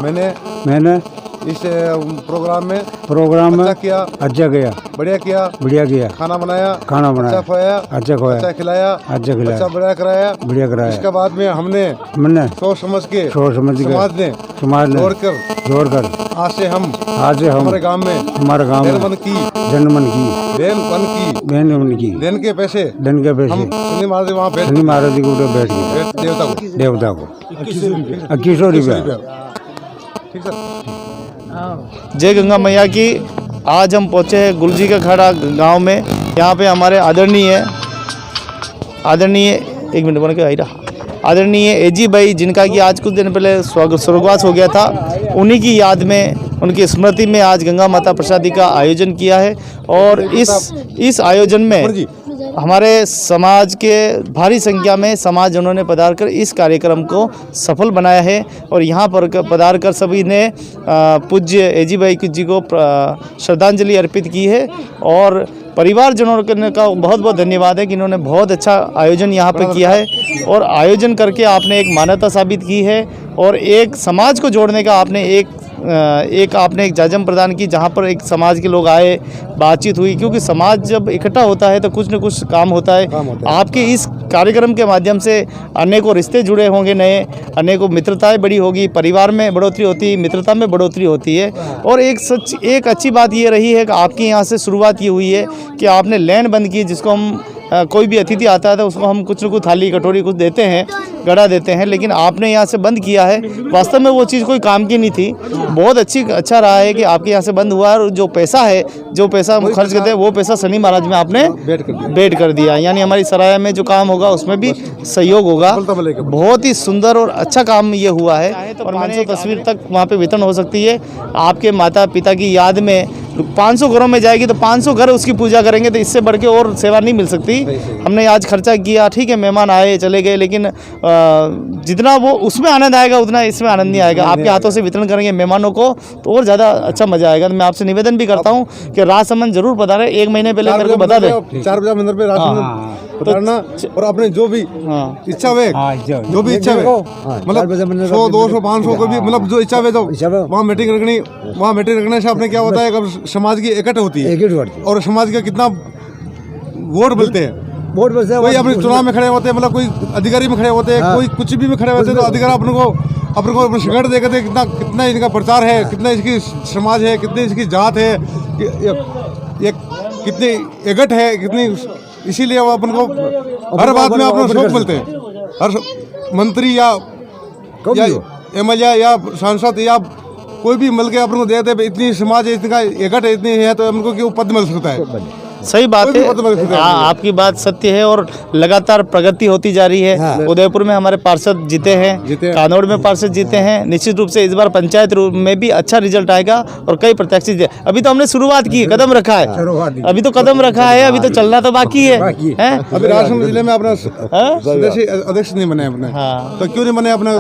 मैंने इस प्रोग्राम में अच्छा किया बढ़िया किया खाना बनाया अच्छा खवाया अच्छा खिलाया अच्छा बढ़िया कराया इसके बाद में हमने सोच समझ के समाज ने जोड़ कर आज से हम हमारे गांव में जनमन की देन के पैसे हम शनि महाराज वहाँ महाराज के ऊपर बैठ गए देवता को 2100 रुपया। ठीक सर। जय गंगा मैया की। आज हम पहुँचे हैं गुलजी का खेड़ा गांव में। यहाँ पे हमारे आदरणीय एक मिनट बन के आई रहा आदरणीय एजी भाई, जिनका कि आज कुछ दिन पहले स्वर्गवास हो गया था, उन्हीं की याद में, उनकी स्मृति में आज गंगा माता प्रसादी का आयोजन किया है। और इस आयोजन में हमारे समाज के भारी संख्या में समाज उन्होंने पधार कर इस कार्यक्रम को सफल बनाया है। और यहाँ पर पधार कर सभी ने पूज्य एजी भाई जी को श्रद्धांजलि अर्पित की है। और परिवारजनों का बहुत बहुत धन्यवाद है कि इन्होंने बहुत अच्छा आयोजन यहाँ पर किया है। और आयोजन करके आपने एक मान्यता साबित की है और एक समाज को जोड़ने का आपने एक जाजम प्रदान की, जहाँ पर एक समाज के लोग आए, बातचीत हुई। क्योंकि समाज जब इकट्ठा होता है तो कुछ न कुछ काम होता है। आपके इस कार्यक्रम के माध्यम से अनेकों रिश्ते जुड़े होंगे नए, अनेकों मित्रताएं बड़ी होगी, परिवार में बढ़ोतरी होती है, मित्रता में बढ़ोतरी होती है। और एक अच्छी बात ये रही है कि आपके यहाँ से शुरुआत ये हुई है कि आपने लैंड बंद की, जिसको हम कोई भी अतिथि आता है तो उसको हम कुछ न कुछ थाली कटोरी कुछ देते हैं, गड़ा देते हैं, लेकिन आपने यहाँ से बंद किया है। वास्तव में वो चीज़ कोई काम की नहीं थी। बहुत अच्छा रहा है कि आपके यहाँ से बंद हुआ। और जो पैसा हम खर्च करते हैं वो पैसा शनि महाराज में आपने बेट कर दिया। यानी हमारी सराय में जो काम होगा उसमें भी सहयोग होगा। बहुत ही सुंदर और अच्छा काम ये हुआ है। और 500 तस्वीर तक वहाँ पे वितरण हो सकती है। आपके माता पिता की याद में 500 घरों में जाएगी तो 500 घर उसकी पूजा करेंगे, तो इससे बढ़ के और सेवा नहीं मिल सकती। हमने आज खर्चा किया, ठीक है, मेहमान आए चले गए, लेकिन जितना वो उसमें आनंद आएगा उतना इसमें आनंद नहीं आएगा। आपके हाथों से वितरण करेंगे मेहमानों को तो और ज़्यादा अच्छा मजा आएगा। तो मैं आपसे निवेदन भी करता हूँ कि राजसमंद जरूर पधारें। 1 महीने पहले मेरे को बता दें 4 बजे मंदिर पे राजसमंद पधारना। और अपने जो भी इच्छा हुए मतलब 100 200 500 को भी मतलब जो इच्छा हुए तो वहाँ मीटिंग रखने से आपने क्या होता है, समाज की इकट्ठ होती है और समाज का कितना वोट मिलते हैं। कोई अपने चुनाव में खड़े होते हैं, मतलब कोई अधिकारी में खड़े होते हैं, कोई कुछ भी में खड़े होते हैं, तो अधिकारी अपने को संगठन देखते हैं कितना इनका प्रचार है, कितना इसकी समाज है, कितनी इसकी जात है, ये कितनी एकट है, कितनी। इसीलिए वो अपन को हर बात में अपने शौक मिलते हैं। हर मंत्री या MLA या सांसद या कोई भी मिल के अपन को देते हैं, इतनी समाज है, इतनी एकट है, इतनी है, तो हमको क्यों पद मिल सकता है। सही बात है, आपकी बात सत्य है। और लगातार प्रगति होती जा रही है। उदयपुर में हमारे पार्षद जीते हैं, कानौड़ में पार्षद जीते हैं। निश्चित रूप से इस बार पंचायत में भी अच्छा रिजल्ट आएगा और कई प्रत्याशी। अभी तो हमने शुरुआत की, कदम रखा है, अभी तो चलना तो बाकी है। अभी राजसमंद जिले में अपना अध्यक्ष नहीं बने अपने, तो क्यों नहीं बने अपना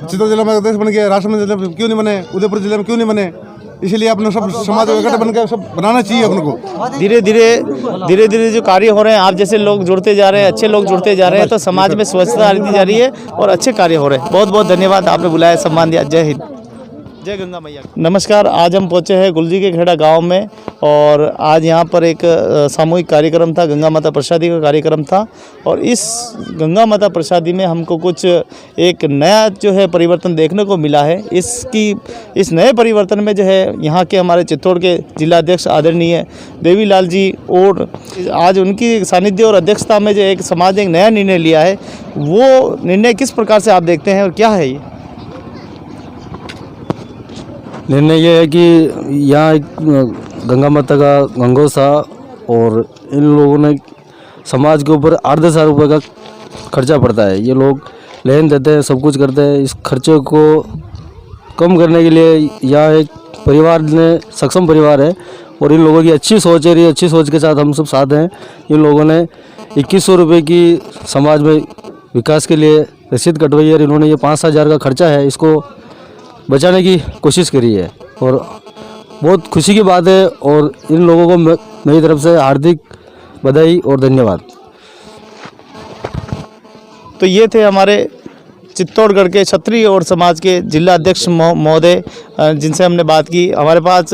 चित्तौड़ जिले में अध्यक्ष बन गया, राजसमंद जिले में क्यों नहीं बने, उदयपुर जिले में क्यों नहीं बने। इसलिए अपने सब समाज इकट्ठा बनकर सब बनाना चाहिए अपन को। धीरे धीरे जो कार्य हो रहे हैं, आप जैसे लोग जुड़ते जा रहे हैं, अच्छे लोग जुड़ते जा रहे हैं, तो समाज में स्वच्छता आती जा रही है और अच्छे कार्य हो रहे हैं। बहुत बहुत धन्यवाद, आपने बुलाया, सम्मान दिया। जय हिंद, जय गंगा मैया। नमस्कार, आज हम पहुंचे हैं गुलजी के खेड़ा गांव में और आज यहाँ पर एक सामूहिक कार्यक्रम था, गंगा माता प्रसादी का कार्यक्रम था। और इस गंगा माता प्रसादी में हमको कुछ एक नया जो है परिवर्तन देखने को मिला है। इस नए परिवर्तन में जो है यहाँ के हमारे चित्तौड़ के जिलाध्यक्ष आदरणीय देवीलाल जी, और आज उनकी सानिध्य और अध्यक्षता में जो एक समाज ने एक नया निर्णय लिया है, वो निर्णय किस प्रकार से आप देखते हैं और क्या है ये निर्णय? ये है कि यहाँ एक गंगा माता का गंगोत्सव था और इन लोगों ने समाज के ऊपर 8-10 हज़ार रुपये का खर्चा पड़ता है। ये लोग लेन देते हैं, सब कुछ करते हैं। इस खर्चे को कम करने के लिए यहाँ एक परिवार ने सक्षम परिवार है और इन लोगों की अच्छी सोच है। अच्छी सोच के साथ हम सब साथ हैं। इन लोगों ने 2100 रुपये की समाज में विकास के लिए रसीद कटवाई है और इन्होंने ये 5-7 हज़ार का खर्चा है, इसको बचाने की कोशिश करी है और बहुत खुशी की बात है। और इन लोगों को मेरी तरफ से हार्दिक बधाई और धन्यवाद। तो ये थे हमारे चित्तौड़गढ़ के क्षत्रिय और समाज के जिला अध्यक्ष महोदय जिनसे हमने बात की। हमारे पास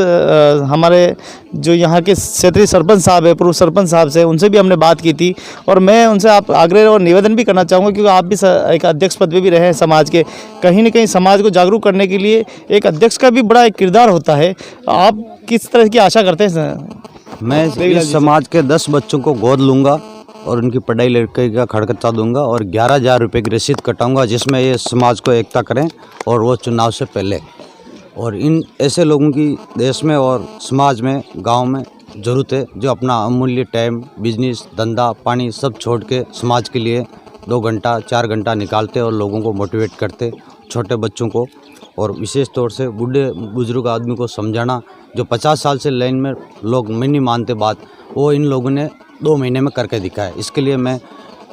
हमारे जो यहाँ के क्षेत्रीय सरपंच साहब है, पूर्व सरपंच साहब से, उनसे भी हमने बात की थी। और मैं उनसे आप आग्रह और निवेदन भी करना चाहूँगा, क्योंकि आप भी एक अध्यक्ष पद पे भी रहे हैं समाज के, कहीं ना कहीं समाज को जागरूक करने के लिए एक अध्यक्ष का भी बड़ा एक किरदार होता है। आप किस तरह की आशा करते हैं? मैं इस समाज के 10 बच्चों को गोद लूँगा और उनकी पढ़ाई लिखाई का खर्चा दूंगा और 11,000 रुपये की रसीद कटाऊंगा, जिसमें ये समाज को एकता करें और वो चुनाव से पहले। और इन ऐसे लोगों की देश में और समाज में, गांव में ज़रूरत है, जो अपना अमूल्य टाइम, बिजनेस, धंधा पानी सब छोड़ के समाज के लिए 2 घंटा 4 घंटा निकालते और लोगों को मोटिवेट करते, छोटे बच्चों को और विशेष तौर से बूढ़े बुजुर्ग आदमी को समझाना। जो 50 साल से लाइन में लोग नहीं मानते बात, वो इन लोगों ने 2 महीने में करके दिखाया। इसके लिए मैं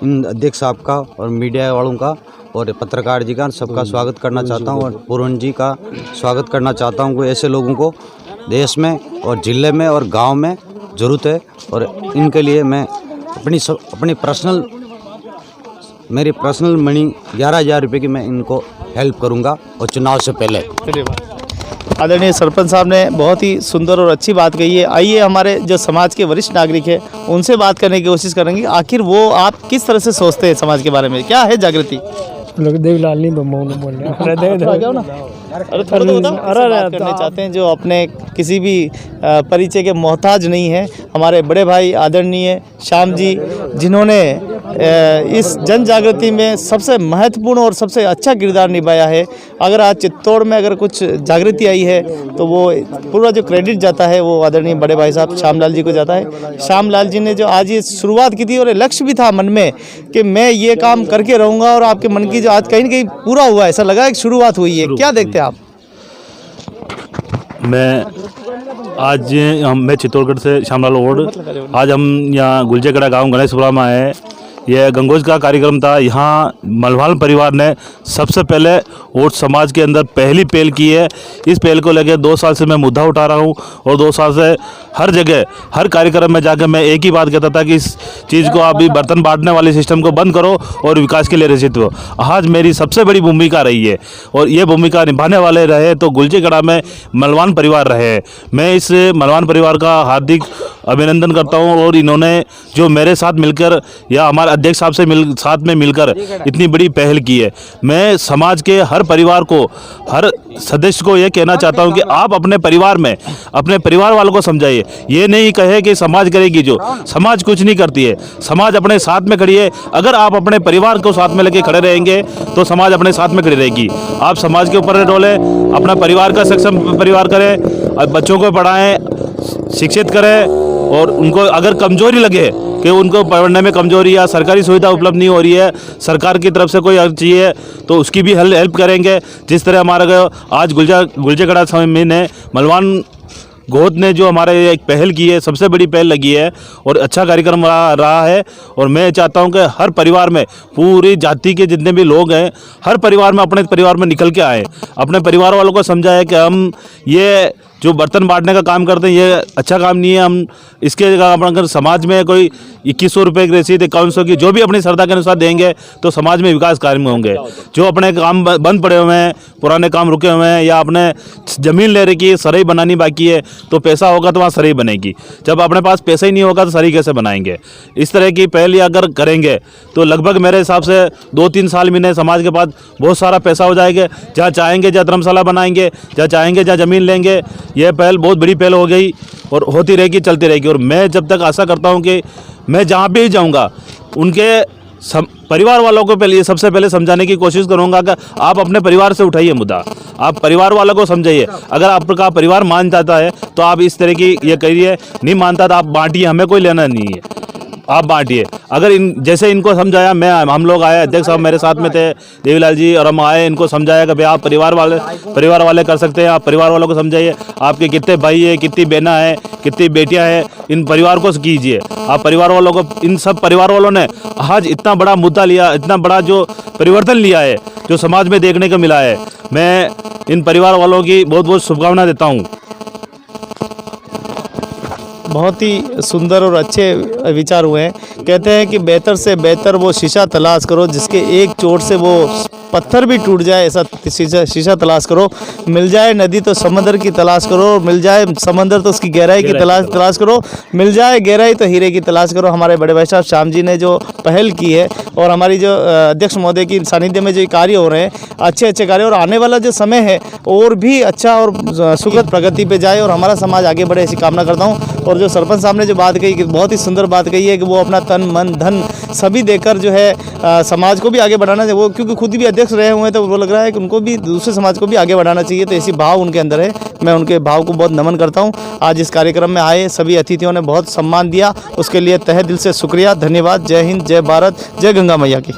इन अध्यक्ष साहब का और मीडिया वालों का और पत्रकार जी का सबका स्वागत करना चाहता हूं और पूर्वन जी का स्वागत करना चाहता हूं कि ऐसे लोगों को देश में और ज़िले में और गांव में ज़रूरत है। और इनके लिए मैं अपनी मेरी पर्सनल मनी 11,000 रुपये की मैं इनको हेल्प करूँगा और चुनाव से पहले। आदरणीय सरपंच साहब ने बहुत ही सुंदर और अच्छी बात कही है। आइए हमारे जो समाज के वरिष्ठ नागरिक हैं उनसे बात करने की कोशिश करेंगे। आखिर वो आप किस तरह से सोचते हैं समाज के बारे में, क्या है जागृति? देवीलाल नहीं बोल बात करने चाहते हैं जो अपने किसी भी परिचय के मोहताज नहीं है, हमारे बड़े भाई आदरणीय श्याम जी, जिन्होंने इस जन जागृति में सबसे महत्वपूर्ण और सबसे अच्छा किरदार निभाया है। अगर आज चित्तौड़ में अगर कुछ जागृति आई है तो वो पूरा जो क्रेडिट जाता है वो आदरणीय बड़े भाई साहब श्यामलाल जी को जाता है। श्यामलाल जी ने जो आज ये शुरुआत की थी और लक्ष्य भी था मन में कि मैं ये काम करके रहूँगा, और आपके मन की जो आज कहीं ना कहीं पूरा हुआ, ऐसा लगा एक शुरुआत हुई है। क्या देखते हैं आप? मैं चित्तौड़गढ़ से श्यामलाल ओड। आज हम यहाँ गुलजेगड़ा गांव गणेशपुरा में आए। यह गंगोज का कार्यक्रम था। यहाँ मलवाल परिवार ने सबसे पहले वोट समाज के अंदर पहली पहल की है। इस पहल को लेकर 2 साल से मैं मुद्दा उठा रहा हूँ और 2 साल से हर जगह हर कार्यक्रम में जाकर मैं एक ही बात कहता था कि इस चीज़ को अभी बर्तन बांटने वाले सिस्टम को बंद करो और विकास के लिए रचित हो। आज मेरी सबसे बड़ी भूमिका रही है और ये भूमिका निभाने वाले रहे तो गुलजेगड़ा में मलवान परिवार रहे। मैं इस मलवान परिवार का हार्दिक अभिनंदन करता हूँ और इन्होंने जो मेरे साथ मिलकर या हमारे अध्यक्ष साहब से साथ में मिलकर इतनी बड़ी पहल की है। मैं समाज के हर परिवार को, हर सदस्य को ये कहना चाहता हूँ कि आप अपने परिवार में अपने परिवार वालों को समझाइए। ये नहीं कहे कि समाज करेगी, जो समाज कुछ नहीं करती है, समाज अपने साथ में खड़ी है। अगर आप अपने परिवार को साथ में लेके खड़े रहेंगे तो समाज अपने साथ में खड़ी रहेगी। आप समाज के ऊपर डोले, अपना परिवार का सक्षम परिवार करें, बच्चों को पढ़ाएं, शिक्षित करें। और उनको अगर कमजोरी लगे कि उनको पढ़ने में कमजोरी या सरकारी सुविधा उपलब्ध नहीं हो रही है, सरकार की तरफ से कोई हेल्प चाहिए तो उसकी भी हेल्प करेंगे। जिस तरह हमारा आज गुलजेगड़ा समिति ने मलवान गोद ने जो हमारे एक पहल की है, सबसे बड़ी पहल लगी है और अच्छा कार्यक्रम रहा है। और मैं चाहता हूं कि हर परिवार में, पूरी जाति के जितने भी लोग हैं, हर परिवार में अपने परिवार में निकल के आए, अपने परिवार वालों को समझाए कि हम ये जो बर्तन बांटने का काम करते हैं ये अच्छा काम नहीं है। हम इसके अगर समाज में कोई 2100 रुपये की रसीद, 5100 की, जो भी अपनी श्रद्धा के अनुसार देंगे तो समाज में विकास कार्य में होंगे। जो अपने काम बंद पड़े हुए हैं, पुराने काम रुके हुए हैं, या अपने ज़मीन ले रखी है, सराई बनानी बाकी है, तो पैसा होगा तो वहाँ सराई बनेगी। जब अपने पास पैसा ही नहीं होगा तो सराई कैसे बनाएंगे? इस तरह की पहल अगर करेंगे तो लगभग मेरे हिसाब से 2-3 साल में समाज के पास बहुत सारा पैसा हो जाएगा। जहाँ चाहेंगे जहाँ धर्मशाला बनाएंगे, जहाँ चाहेंगे जहाँ ज़मीन लेंगे। यह पहल बहुत बड़ी पहल हो गई और होती रहेगी, चलती रहेगी। और मैं जब तक आशा करता हूं कि मैं जहां भी जाऊंगा उनके परिवार वालों को पहले सबसे पहले समझाने की कोशिश करूंगा कि आप अपने परिवार से उठाइए मुद्दा, आप परिवार वालों को समझाइए। अगर आपका परिवार मान जाता है तो आप इस तरह की ये करिए, नहीं मानता तो आप बांटिए, हमें कोई लेना नहीं है, आप बांटिए। अगर जैसे इनको समझाया, हम लोग आए, अध्यक्ष साहब मेरे साथ में थे, देवीलाल जी, और हम आए, इनको समझाया कि भाई आप परिवार वाले कर सकते हैं। आप परिवार वालों को समझाइए, आपके कितने भाई है, कितनी बहना है, कितनी बेटियां हैं, इन परिवार को कीजिए। आप परिवार वालों को, इन सब परिवार वालों ने आज इतना बड़ा मुद्दा लिया, इतना बड़ा जो परिवर्तन लिया है जो समाज में देखने को मिला है। मैं इन परिवार वालों की बहुत बहुत शुभकामनाएं देता हूँ। बहुत ही सुंदर और अच्छे विचार हुए हैं। कहते हैं कि बेहतर से बेहतर वो शीशा तलाश करो जिसके एक चोट से वो पत्थर भी टूट जाए, ऐसा शीशा तलाश करो। मिल जाए नदी तो समंदर की तलाश करो, मिल जाए समंदर तो उसकी गहराई की तलाश करो, मिल जाए गहराई तो हीरे की तलाश करो। हमारे बड़े भाई साहब श्याम जी ने जो पहल की है और हमारी जो अध्यक्ष महोदय की सानिध्य में जो कार्य हो रहे हैं, अच्छे कार्य, और आने वाला जो समय है और भी अच्छा और सुखद प्रगति पे जाए और हमारा समाज आगे बढ़े, ऐसी कामना करता हूँ। और जो सरपंच साहब ने जो बात कही कि बहुत ही सुंदर बात कही है कि वो अपना तन मन धन सभी देकर जो है समाज को भी आगे बढ़ाना चाहिए। वो क्योंकि खुद भी अध्यक्ष रहे हुए हैं तो वो लग रहा है कि उनको भी दूसरे समाज को भी आगे बढ़ाना चाहिए, तो ऐसी भाव उनके अंदर है। मैं उनके भाव को बहुत नमन करता हूँ। आज इस कार्यक्रम में आए सभी अतिथियों ने बहुत सम्मान दिया, उसके लिए तहे दिल से शुक्रिया, धन्यवाद। जय हिंद, जय भारत, जय गंगा मैया की।